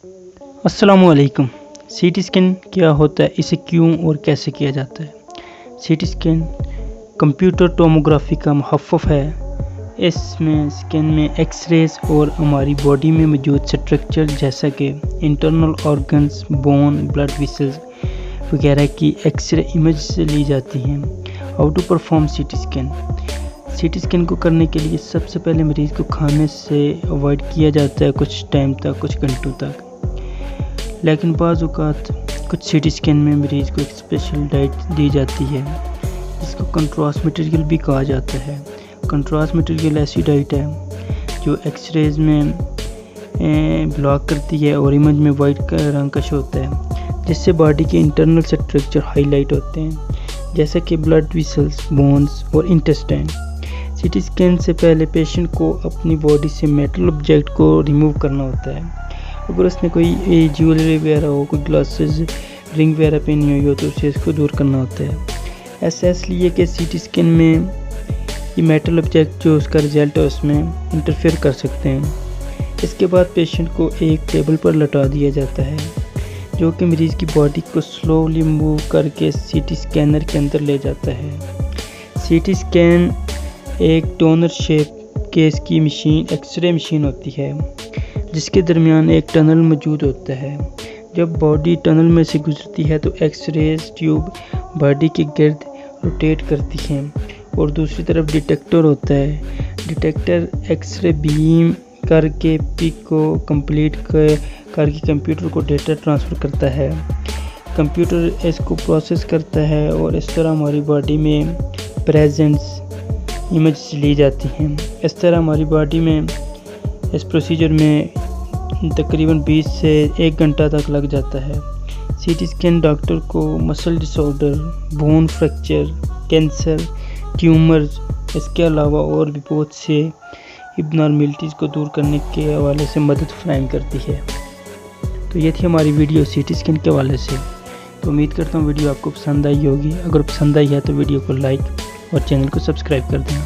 अस्सलामुअलैकुम। CT scan क्या होता है, इसे क्यों और कैसे किया जाता है? सीटी स्कैन कंप्यूटर टोमोग्राफी का मुखफ़फ़ है। इसमें स्कैन में एक्स-रेज और हमारी बॉडी में मौजूद स्ट्रक्चर जैसा कि internal organs, bone, blood vessels वगैरह की एक्स-रे इमेज से ली जाती हैं। How to perform CT scan? CT scan को करने के लिए सबसे पहले मरीज़ को खाने से अवॉइड किया जाता है कुछ टाइम तक, कुछ घंटों तक। लेकिन बाज़ औक़ात कुछ सीटी स्कैन में मरीज़ को एक स्पेशल डाइट दी जाती है जिसको कंट्रास्ट मटेरियल भी कहा जाता है। कंट्रास्ट मटेरियल ऐसी डाइट है जो एक्स-रेज में ब्लॉक करती है और इमेज में वाइट रंग का शो होता है, जिससे बॉडी के इंटरनल स्ट्रक्चर हाईलाइट होते हैं जैसे कि ब्लड वेसल्स, बोन्स और इंटेस्टाइन। सीटी स्कैन से पहले पेशेंट को अपनी बॉडी से मेटल ऑब्जेक्ट को रिमूव करना होता है। अगर उसने कोई ज्वेलरी वगैरह हो, कोई ग्लासेस, रिंग वगैरह पहनी हुई हो तो उसे इसको दूर करना होता है। ऐसा इसलिए कि सीटी स्कैन में ये मेटल ऑब्जेक्ट जो उसका रिजल्ट है उसमें इंटरफेयर कर सकते हैं। इसके बाद पेशेंट को एक टेबल पर लटा दिया जाता है जो कि मरीज़ की बॉडी को स्लोली मूव करके सीटी स्कैनर के अंदर ले जाता है। सीटी स्कैन एक डोनर शेप केस की मशीन, एक्सरे मशीन होती है जिसके दरमियान एक टनल मौजूद होता है। जब बॉडी टनल में से गुजरती है तो एक्सरेज ट्यूब बॉडी के गिर्द रोटेट करती हैं और दूसरी तरफ डिटेक्टर होता है। डिटेक्टर एक्सरे बीम करके पिक को कंप्लीट करके कंप्यूटर को डेटा ट्रांसफ़र करता है। कंप्यूटर इसको प्रोसेस करता है और इस तरह हमारी बॉडी में प्रेजेंस इमेज ली जाती हैं। इस तरह हमारी बॉडी में इस प्रोसीजर में तकरीबन 20 से 1 घंटा तक लग जाता है। सीटी स्कैन डॉक्टर को muscle disorder, bone fracture, cancer, tumours, इसके अलावा और भी बहुत से एबनॉर्मलिटीज़ को दूर करने के हवाले से मदद फराहम करती है। तो ये थी हमारी वीडियो सीटी स्कैन के हवाले से। तो उम्मीद करता हूँ वीडियो आपको पसंद आई होगी। अगर पसंद आई है तो वीडियो को लाइक और चैनल को सब्सक्राइब कर देना।